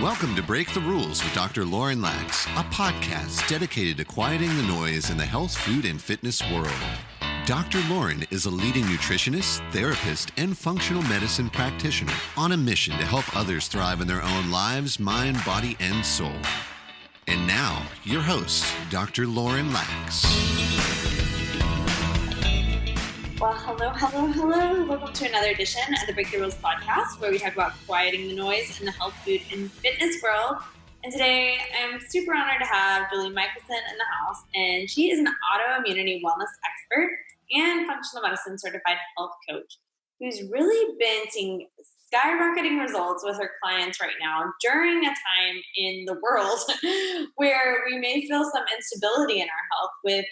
Welcome to Break the Rules with Dr. Lauren Lax, a podcast dedicated to quieting the noise in the health, food, and fitness world. Dr. Lauren is a leading nutritionist, therapist, and functional medicine practitioner on a mission to help others thrive in their own lives, mind, body, and soul. And now, your host, Dr. Lauren Lax. Well, hello. Welcome to another edition of the Break the Rules podcast, where we talk about quieting the noise in the health, food, and fitness world. And today, I'm super honored to have Julie Michelson in the house, and she is an autoimmunity wellness expert and functional medicine certified health coach who's really been seeing skyrocketing results with her clients right now during a time in the world where we may feel some instability in our health with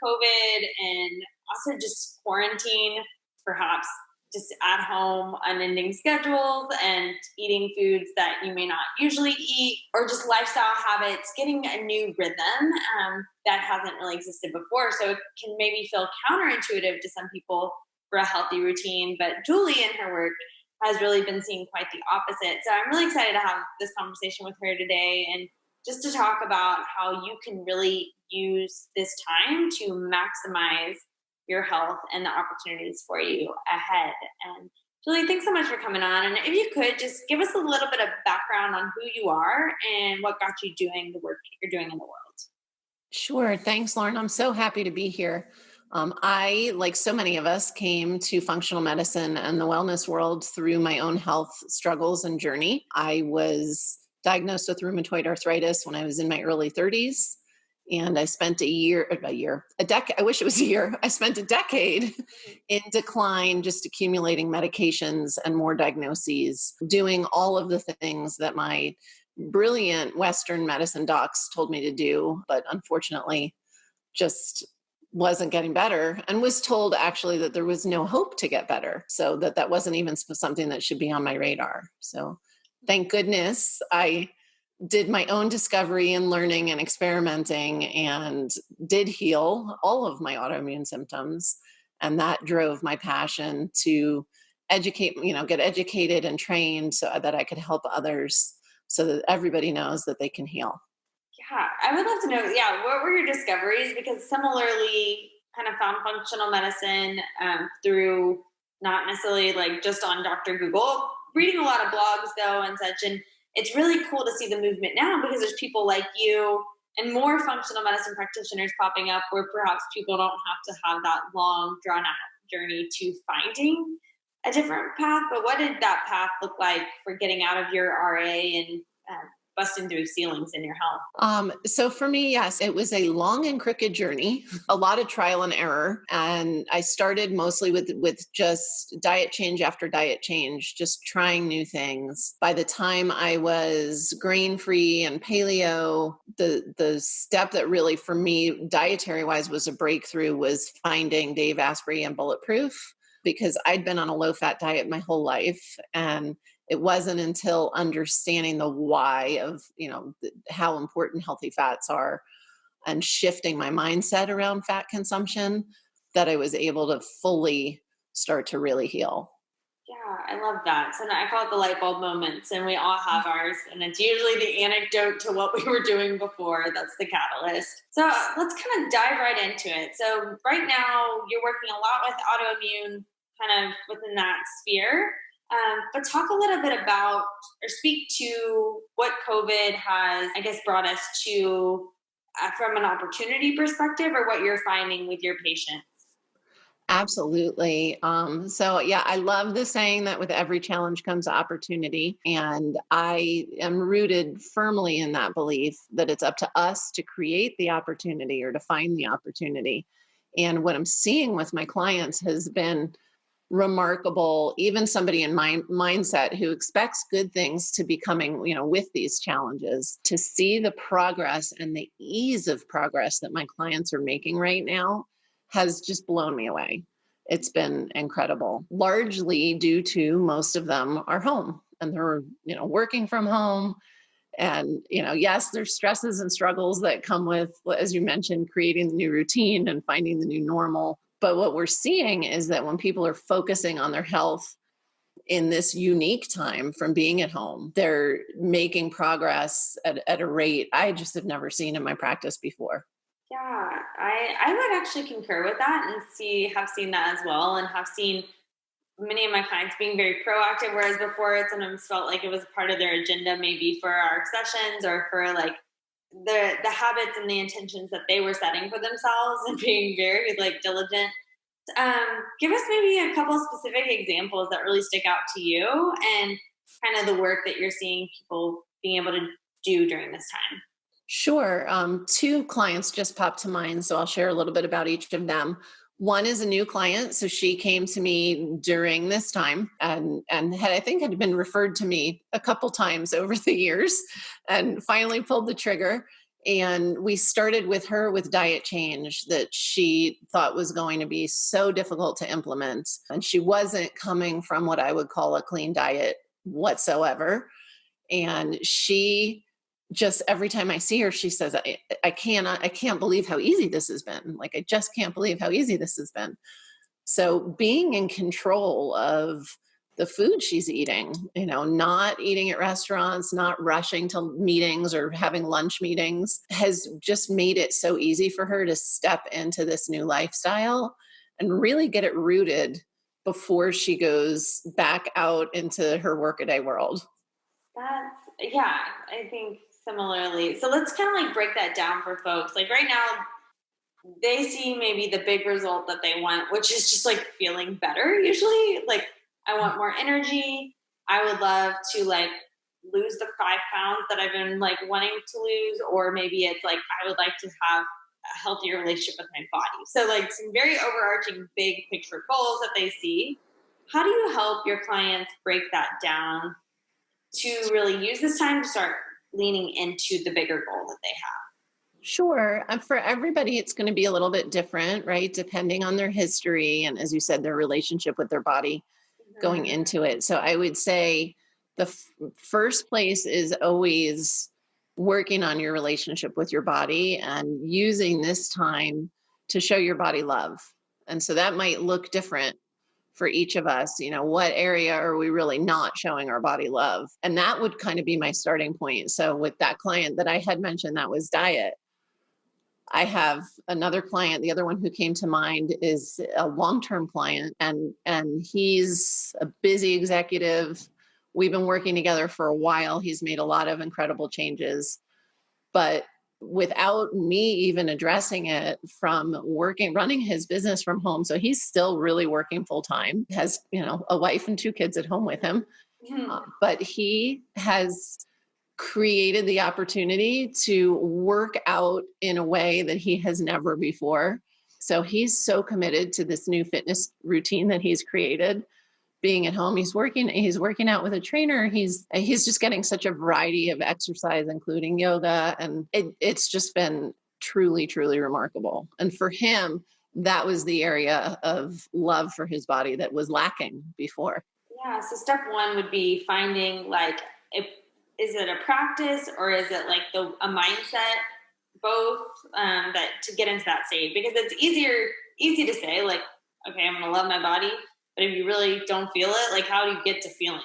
COVID and also just quarantine, perhaps just at home, unending schedules and eating foods that you may not usually eat, or just lifestyle habits, getting a new rhythm that hasn't really existed before. So it can maybe feel counterintuitive to some people for a healthy routine, but Julie in her work has really been seeing quite the opposite. So I'm really excited to have this conversation with her today and just to talk about how you can really use this time to maximize your health and the opportunities for you ahead. And Julie, thanks so much for coming on. And if you could just give us a little bit of background on who you are and what got you doing the work you're doing in the world. Sure. Thanks, Lauren. I'm so happy to be here. I, like so many of us, came to functional medicine and the wellness world through my own health struggles and journey. I was diagnosed with rheumatoid arthritis when I was in my early 30s. And I spent a decade, I wish it was a year. I spent a decade in decline, just accumulating medications and more diagnoses, doing all of the things that my brilliant Western medicine docs told me to do, but unfortunately just wasn't getting better, and was told actually that there was no hope to get better. So that wasn't even something that should be on my radar. So thank goodness I did my own discovery and learning and experimenting and did heal all of my autoimmune symptoms. And that drove my passion to get educated and trained so that I could help others so that everybody knows that they can heal. Yeah, I would love to know, what were your discoveries? Because similarly, kind of found functional medicine through not necessarily like just on Dr. Google, reading a lot of blogs though and such. And it's really cool to see the movement now because there's people like you and more functional medicine practitioners popping up where perhaps people don't have to have that long, drawn out journey to finding a different path. But what did that path look like for getting out of your RA and busting through ceilings in your health? So for me, yes, it was a long and crooked journey, a lot of trial and error. And I started mostly with just diet change after diet change, just trying new things. By the time I was grain-free and paleo, the step that really for me, dietary-wise, was a breakthrough was finding Dave Asprey and Bulletproof, because I'd been on a low-fat diet my whole life. And it wasn't until understanding the why of, how important healthy fats are and shifting my mindset around fat consumption that I was able to fully start to really heal. Yeah, I love that. So I call it the light bulb moments, and we all have ours. And it's usually the anecdote to what we were doing before. That's the catalyst. So let's kind of dive right into it. So right now you're working a lot with autoimmune kind of within that sphere. But talk a little bit about or speak to what COVID has, brought us to from an opportunity perspective, or what you're finding with your patients. Absolutely. I love the saying that with every challenge comes opportunity. And I am rooted firmly in that belief that it's up to us to create the opportunity or to find the opportunity. And what I'm seeing with my clients has been remarkable. Even somebody in my mindset who expects good things to be coming, with these challenges, to see the progress and the ease of progress that my clients are making right now has just blown me away. It's been incredible, largely due to most of them are home and they're, working from home. And, yes, there's stresses and struggles that come with, as you mentioned, creating the new routine and finding the new normal. But what we're seeing is that when people are focusing on their health in this unique time from being at home. They're making progress at a rate I just have never seen in my practice before. Yeah, I would actually concur with that and have seen that as well, and have seen many of my clients being very proactive, whereas before it sometimes felt like it was part of their agenda, maybe for our sessions or for like the habits and the intentions that they were setting for themselves, and being very like diligent. Give us maybe a couple specific examples that really stick out to you, and kind of the work that you're seeing people being able to do during this time. Sure. Two clients just popped to mind, so I'll share a little bit about each of them. One is a new client, so she came to me during this time, and had, I think, had been referred to me a couple times over the years, and finally pulled the trigger. And we started with her with diet change that she thought was going to be so difficult to implement, and she wasn't coming from what I would call a clean diet whatsoever. And she just, every time I see her, she says, I can't believe how easy this has been. Like, I just can't believe how easy this has been. So being in control of the food she's eating, not eating at restaurants, not rushing to meetings or having lunch meetings, has just made it so easy for her to step into this new lifestyle and really get it rooted before she goes back out into her workaday world. Yeah, I think similarly. So let's kind of like break that down for folks. Like right now, they see maybe the big result that they want, which is just like feeling better usually. Like, I want more energy. I would love to like lose the 5 pounds that I've been like wanting to lose. Or maybe it's like, I would like to have a healthier relationship with my body. So like some very overarching big picture goals that they see. How do you help your clients break that down to really use this time to start leaning into the bigger goal that they have? Sure. For everybody, it's going to be a little bit different, right? Depending on their history and, as you said, their relationship with their body going into it. So I would say the first place is always working on your relationship with your body and using this time to show your body love. And so that might look different for each of us. What area are we really not showing our body love? And that would kind of be my starting point. So with that client that I had mentioned, that was diet. I have another client, the other one who came to mind is a long-term client, and he's a busy executive. We've been working together for a while. He's made a lot of incredible changes, but without me even addressing it, from running his business from home. So he's still really working full time, has, a wife and 2 kids at home with him. But he has created the opportunity to work out in a way that he has never before. So he's so committed to this new fitness routine that he's created. Being at home, he's working out with a trainer. He's just getting such a variety of exercise, including yoga. And it's just been truly, truly remarkable. And for him, that was the area of love for his body that was lacking before. Yeah. So step 1 would be finding like, is it a practice or is it like a mindset? Both, that to get into that state, because it's easy to say like, okay, I'm going to love my body. But if you really don't feel it, like, how do you get to feeling?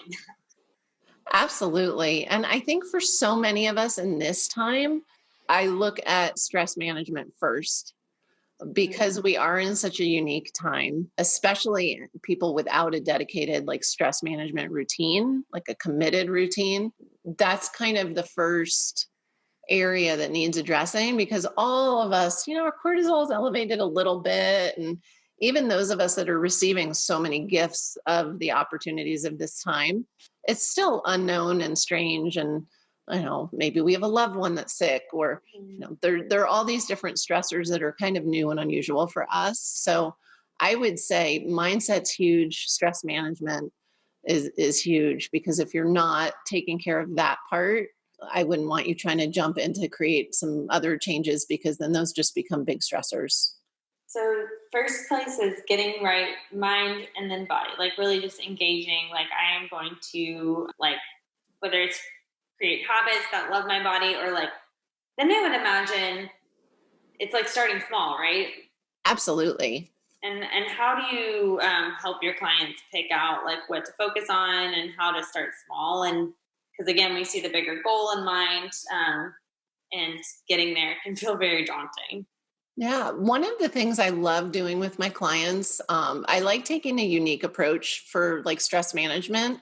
Absolutely. And I think for so many of us in this time, I look at stress management first, because we are in such a unique time, especially people without a dedicated like stress management routine, like a committed routine. That's kind of the first area that needs addressing, because all of us, our cortisol is elevated a little bit. And even those of us that are receiving so many gifts of the opportunities of this time, it's still unknown and strange. And maybe we have a loved one that's sick, or, there are all these different stressors that are kind of new and unusual for us. So I would say mindset's huge. Stress management is huge, because if you're not taking care of that part, I wouldn't want you trying to jump in to create some other changes, because then those just become big stressors. So first place is getting right mind and then body, like really just engaging. Like, I am going to, like, whether it's create habits that love my body, or like, then I would imagine it's like starting small, right? Absolutely. And how do you help your clients pick out like what to focus on and how to start small? And because again, we see the bigger goal in mind, and getting there can feel very daunting. Yeah. One of the things I love doing with my clients, I like taking a unique approach for like stress management.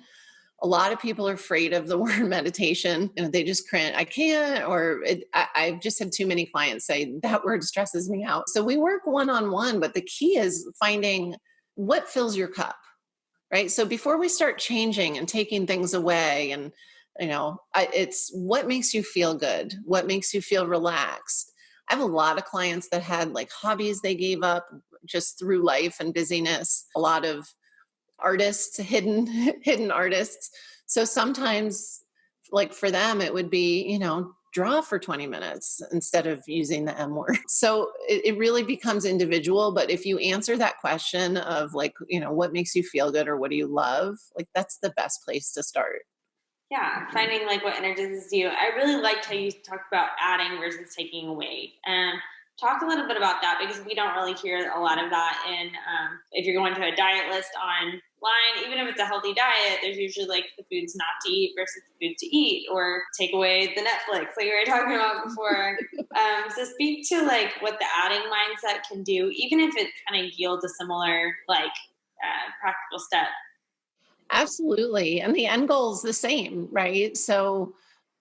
A lot of people are afraid of the word meditation. They just cringe. I can't, or I've just had too many clients say that word stresses me out. So we work one-on-one, but the key is finding what fills your cup, right? So before we start changing and taking things away, and it's what makes you feel good, what makes you feel relaxed. I have a lot of clients that had like hobbies they gave up just through life and busyness. A lot of artists, hidden artists. So sometimes, like for them, it would be, draw for 20 minutes instead of using the M word. So it really becomes individual. But if you answer that question of like, what makes you feel good or what do you love? Like that's the best place to start. Yeah, finding like what energizes you. I really liked how you talked about adding versus taking away. Talk a little bit about that because we don't really hear a lot of that in if you're going to a diet list online, even if it's a healthy diet, there's usually like the foods not to eat versus the food to eat, or take away the Netflix like we were talking about before. So speak to like what the adding mindset can do, even if it kind of yields a similar like practical step. Absolutely. And the end goal is the same, right? So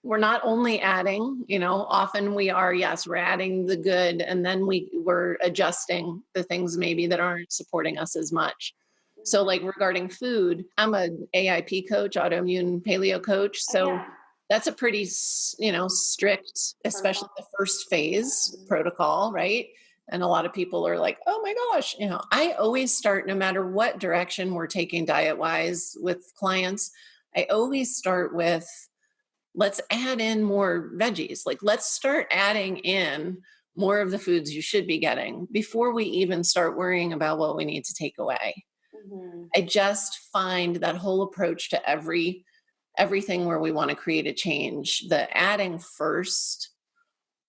we're not only adding, often we are, yes, we're adding the good, and then we're adjusting the things maybe that aren't supporting us as much. So like regarding food, I'm an AIP coach, autoimmune paleo coach. So that's a pretty, strict, especially the first phase protocol, right? And a lot of people are like, oh my gosh, I always start, no matter what direction we're taking diet-wise with clients, I always start with, let's add in more veggies. Like, let's start adding in more of the foods you should be getting before we even start worrying about what we need to take away. Mm-hmm. I just find that whole approach to everything where we want to create a change, the adding first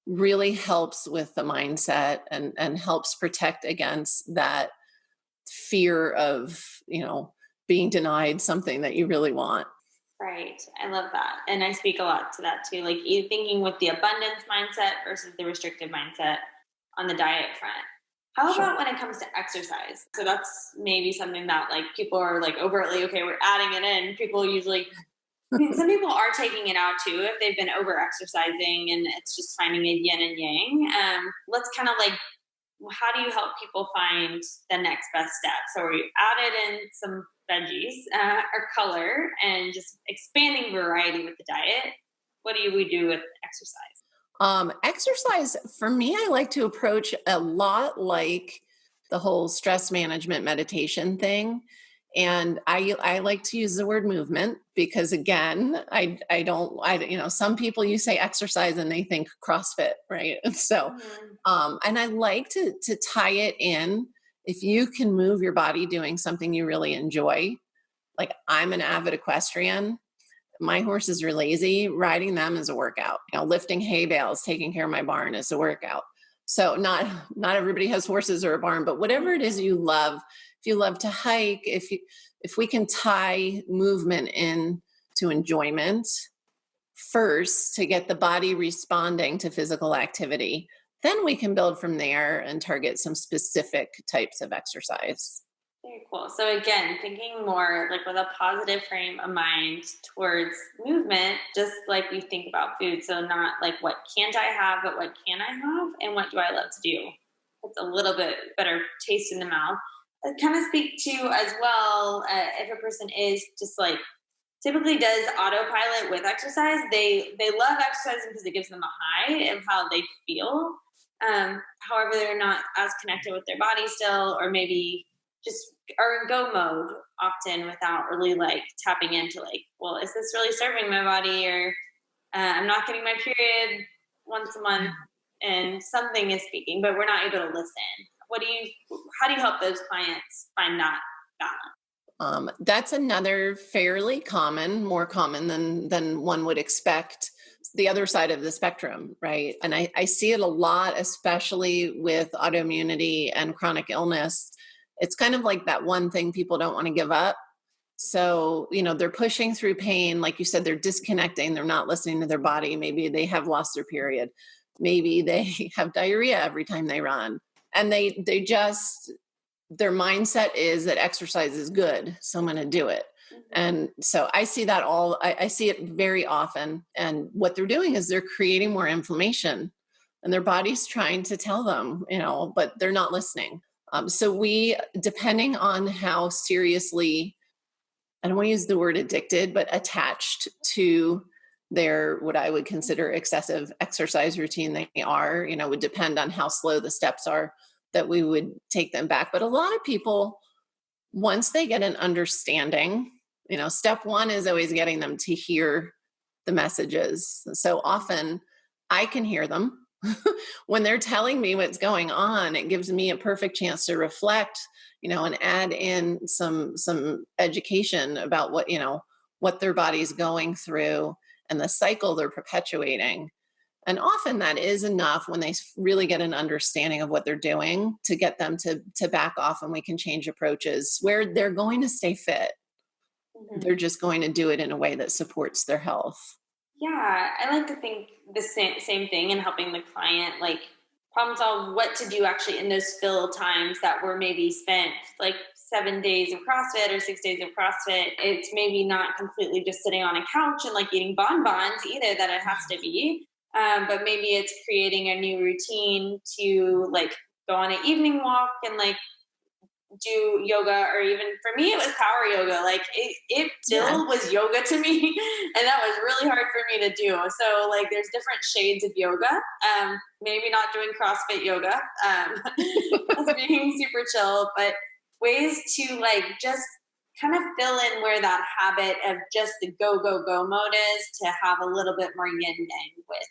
really helps with the mindset and helps protect against that fear of, being denied something that you really want. Right. I love that. And I speak a lot to that too. Like you thinking with the abundance mindset versus the restrictive mindset on the diet front. How about when it comes to exercise? So that's maybe something that like people are like overtly, okay, we're adding it in. People usually, some people are taking it out too if they've been over exercising and it's just finding a yin and yang. Let's kind of like, how do you help people find the next best step? So we added in some veggies or color and just expanding variety with the diet. What do we do with exercise? Exercise, for me, I like to approach a lot like the whole stress management meditation thing. And I like to use the word movement because again, I don't, some people, you say exercise and they think CrossFit, right? So, and I like to tie it in. If you can move your body doing something you really enjoy, like I'm an avid equestrian. My horses are lazy. Riding them is a workout. Lifting hay bales, taking care of my barn is a workout. So not everybody has horses or a barn, but whatever it is you love, if you love to hike, if we can tie movement in to enjoyment first to get the body responding to physical activity, then we can build from there and target some specific types of exercise. Very cool. So again, thinking more like with a positive frame of mind towards movement, just like we think about food. So not like what can't I have, but what can I have and what do I love to do? It's a little bit better taste in the mouth. I kind of speak to as well, if a person is just like typically does autopilot with exercise, they love exercising because it gives them a high of how they feel. However, they're not as connected with their body still, or maybe just are in go mode often without really like tapping into like, well, is this really serving my body? Or I'm not getting my period once a month and something is speaking, but we're not able to listen. How do you help those clients find that balance? That's another fairly common, more common than one would expect, the other side of the spectrum, right? And I see it a lot, especially with autoimmunity and chronic illness. It's kind of like that one thing people don't want to give up. So, they're pushing through pain. Like you said, they're disconnecting. They're not listening to their body. Maybe they have lost their period. Maybe they have diarrhea every time they run. And they just, their mindset is that exercise is good, so I'm going to do it. And so I see that I see it very often. And what they're doing is they're creating more inflammation, and their body's trying to tell them, but they're not listening. So we, depending on how seriously, I don't want to use the word addicted, but attached to their, what I would consider excessive exercise routine they are, would depend on how slow the steps are that we would take them back. But a lot of people, once they get an understanding, step one is always getting them to hear the messages. So often I can hear them when they're telling me what's going on. It gives me a perfect chance to reflect, and add in some education about what their body's going through and the cycle they're perpetuating. And often that is enough when they really get an understanding of what they're doing to get them to back off, and we can change approaches where they're going to stay fit. Mm-hmm. They're just going to do it in a way that supports their health. Yeah, I like to think the same thing in helping the client, like problem solve what to do actually in those fill times that were maybe spent like 7 days of CrossFit or 6 days of CrossFit. It's maybe not completely just sitting on a couch and like eating bonbons either, that it has to be. But maybe it's creating a new routine to like go on an evening walk and like do yoga, or even for me, it was power yoga. Like it still was yoga to me. And that was really hard for me to do. So like there's different shades of yoga. Maybe not doing CrossFit yoga, being super chill, but ways to like just kind of fill in where that habit of just the go, go, go mode is, to have a little bit more yin yang with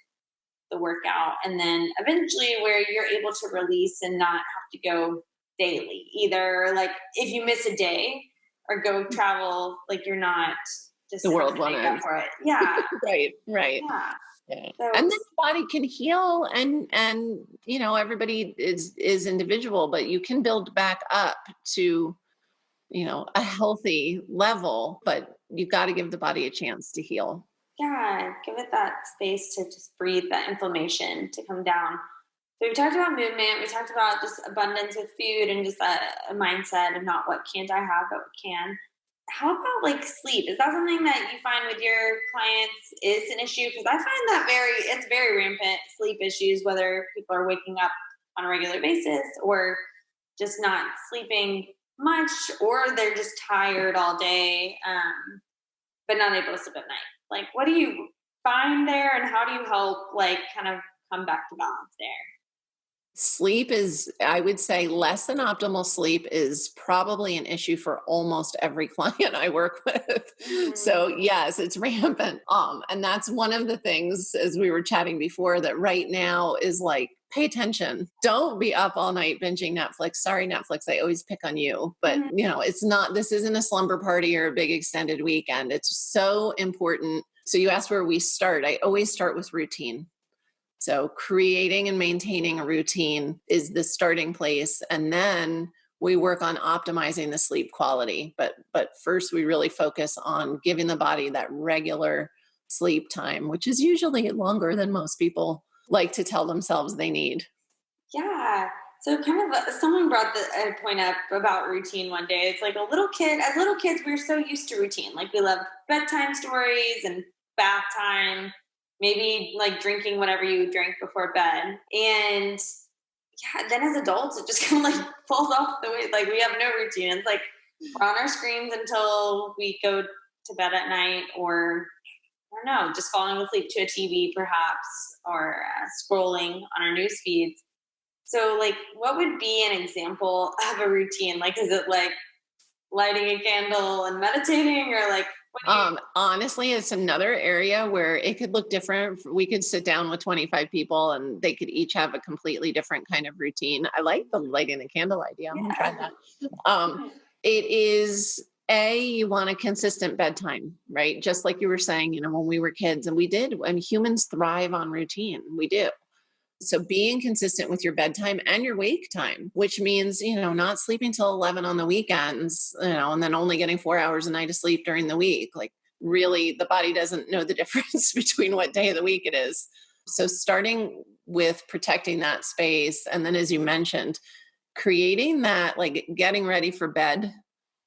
the workout. And then eventually where you're able to release and not have to go daily either. Like if you miss a day or go travel, like you're not just the world won't end for it. Yeah. Right. Yeah. So, and then the body can heal, and everybody is individual, but you can build back up to a healthy level, but you've got to give the body a chance to heal. Yeah, give it that space to just breathe, that inflammation to come down. So we talked about movement, we talked about just abundance of food and just a mindset of not what can't I have, but what can. How about like sleep? Is that something that you find with your clients is an issue? Because I find that it's very rampant, sleep issues, whether people are waking up on a regular basis or just not sleeping much, or they're just tired all day, but not able to sleep at night. Like, what do you find there, and how do you help like kind of come back to balance there? Sleep is, I would say, less than optimal sleep is probably an issue for almost every client I work with. Mm-hmm. So yes, it's rampant. And that's one of the things, as we were chatting before, that right now is like, pay attention. Don't be up all night binging Netflix. Sorry, Netflix, I always pick on you. But, this isn't a slumber party or a big extended weekend. It's so important. So you asked where we start. I always start with routine. So creating and maintaining a routine is the starting place. And then we work on optimizing the sleep quality. But first we really focus on giving the body that regular sleep time, which is usually longer than most people like to tell themselves they need. Yeah. So kind of someone brought a point up about routine one day. It's like as little kids, we're so used to routine. Like we love bedtime stories and bath time, maybe like drinking whatever you drink before bed. And then as adults, it just kind of like falls off the way. Like we have no routine. It's like we're on our screens until we go to bed at night, or I don't know, just falling asleep to a TV perhaps, or scrolling on our news feeds. So like, what would be an example of a routine? Like, is it like lighting a candle and meditating, or like, honestly, it's another area where it could look different. We could sit down with 25 people and they could each have a completely different kind of routine. I like the lighting the candle idea. I'm going to try that. It is you want a consistent bedtime, right? Just like you were saying, when we were kids, and humans thrive on routine. We do. So being consistent with your bedtime and your wake time, which means, not sleeping till 11 on the weekends, and then only getting 4 hours a night of sleep during the week. Like really the body doesn't know the difference between what day of the week it is. So starting with protecting that space. And then as you mentioned, creating that like getting ready for bed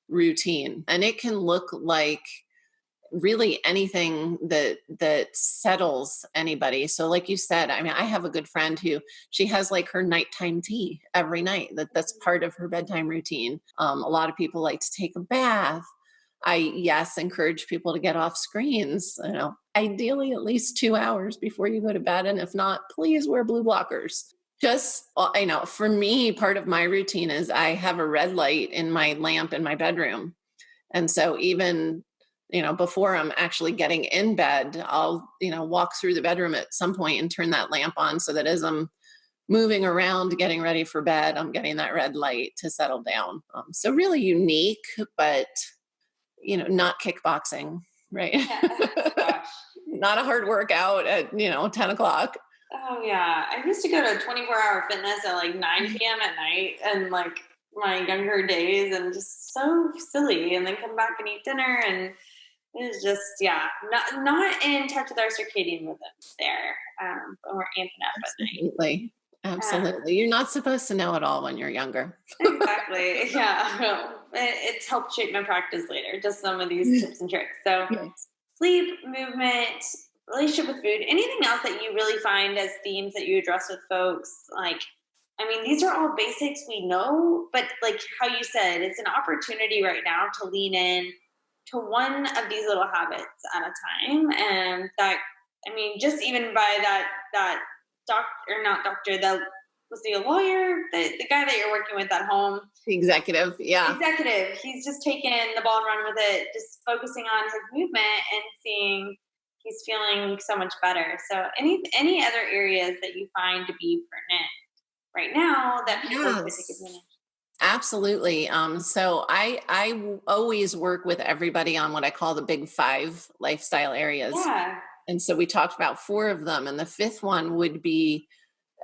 routine. And it can look like really anything that settles anybody. So like you said, I mean, I have a good friend who she has like her nighttime tea every night. That's part of her bedtime routine. A lot of people like to take a bath. I encourage people to get off screens, ideally at least 2 hours before you go to bed. And if not, please wear blue blockers. For me, part of my routine is I have a red light in my lamp in my bedroom. And so even before I'm actually getting in bed, I'll, walk through the bedroom at some point and turn that lamp on so that as I'm moving around, getting ready for bed, I'm getting that red light to settle down. So really unique, but, not kickboxing, right? Yeah. Gosh. Not a hard workout at, 10 o'clock. Oh yeah. I used to go to 24-hour fitness at like 9 p.m. at night and like my younger days and just so silly, and then come back and eat dinner, and it's just, not in touch with our circadian rhythms there. When we're amping up Absolutely. at night. Absolutely. You're not supposed to know it all when you're younger. Exactly. Yeah. Well, it's helped shape my practice later, just some of these tips and tricks. So Yes. sleep, movement, relationship with food, anything else that you really find as themes that you address with folks? Like, I mean, these are all basics we know, but like how you said, it's an opportunity right now to lean in to one of these little habits at a time. And that, I mean, just even by that doctor, not doctor, was he a lawyer? The guy that you're working with at home? The executive. Yeah. Executive. He's just taken the ball and run with it, just focusing on his movement and seeing he's feeling so much better. So any other areas that you find to be pertinent right now that people could take advantage? Absolutely. So I always work with everybody on what I call the big 5 lifestyle areas. Yeah. And so we talked about 4 of them. And the 5th one would be,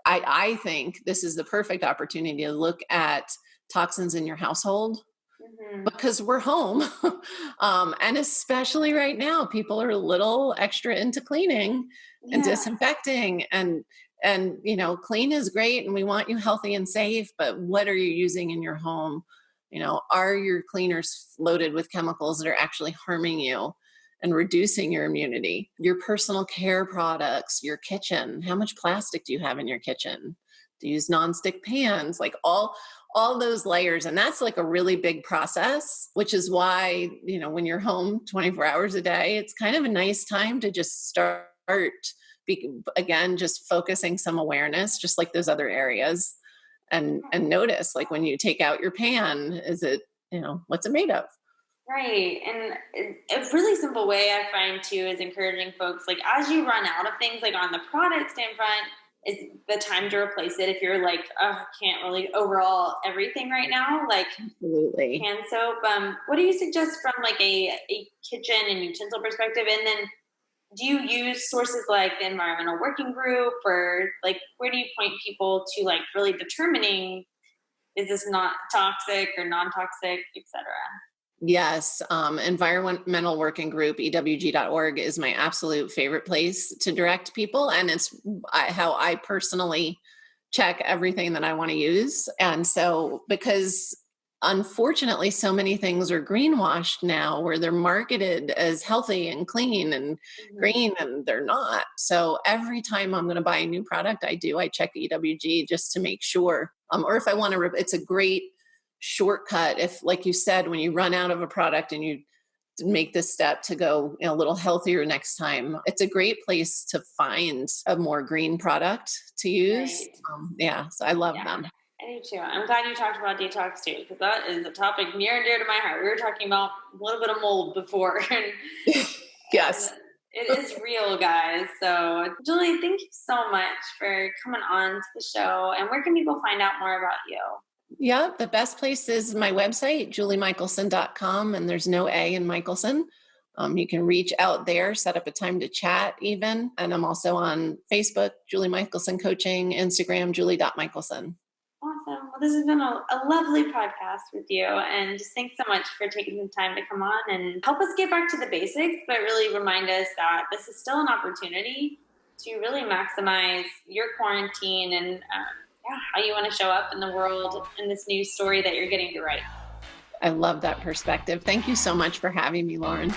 I think this is the perfect opportunity to look at toxins in your household. Mm-hmm. Because we're home. And especially right now, people are a little extra into cleaning and disinfecting and clean is great and we want you healthy and safe, but what are you using in your home? Are your cleaners loaded with chemicals that are actually harming you and reducing your immunity? Your personal care products, your kitchen, how much plastic do you have in your kitchen? Do you use nonstick pans? Like all those layers. And that's like a really big process, which is why, when you're home 24 hours a day, it's kind of a nice time to just start, again, just focusing some awareness, just like those other areas, and notice, like when you take out your pan, is it, what's it made of? Right. And a really simple way I find too is encouraging folks, like as you run out of things, like on the product standpoint, is the time to replace it. If you're like, oh, I can't really overall everything right now, like Absolutely. hand soap. What do you suggest from like a kitchen and utensil perspective? And then do you use sources like the environmental working group, or like where do you point people to like really determining, is this not toxic or non-toxic, etc.? Yes. Environmental Working Group, EWG.org, is my absolute favorite place to direct people. And it's how I personally check everything that I want to use. And so, because unfortunately, so many things are greenwashed now, where they're marketed as healthy and clean and green, and they're not. So every time I'm going to buy a new product, I check EWG just to make sure. Or if I want to, it's a great shortcut. If, like you said, when you run out of a product and you make this step to go a little healthier next time, it's a great place to find a more green product to use. Right. So I love them. I do too. I'm glad you talked about detox too, because that is a topic near and dear to my heart. We were talking about a little bit of mold before. Yes. It is real, guys. So Julie, thank you so much for coming on to the show. And where can people find out more about you? Yeah, the best place is my website, juliemichelson.com, and there's no A in Michelson. You can reach out there, set up a time to chat even. And I'm also on Facebook, Julie Michelson Coaching, Instagram, julie.michelson. Awesome. Well, this has been a lovely podcast with you. And just thanks so much for taking some time to come on and help us get back to the basics, but really remind us that this is still an opportunity to really maximize your quarantine and how you want to show up in the world in this new story that you're getting to write. I love that perspective. Thank you so much for having me, Lauren.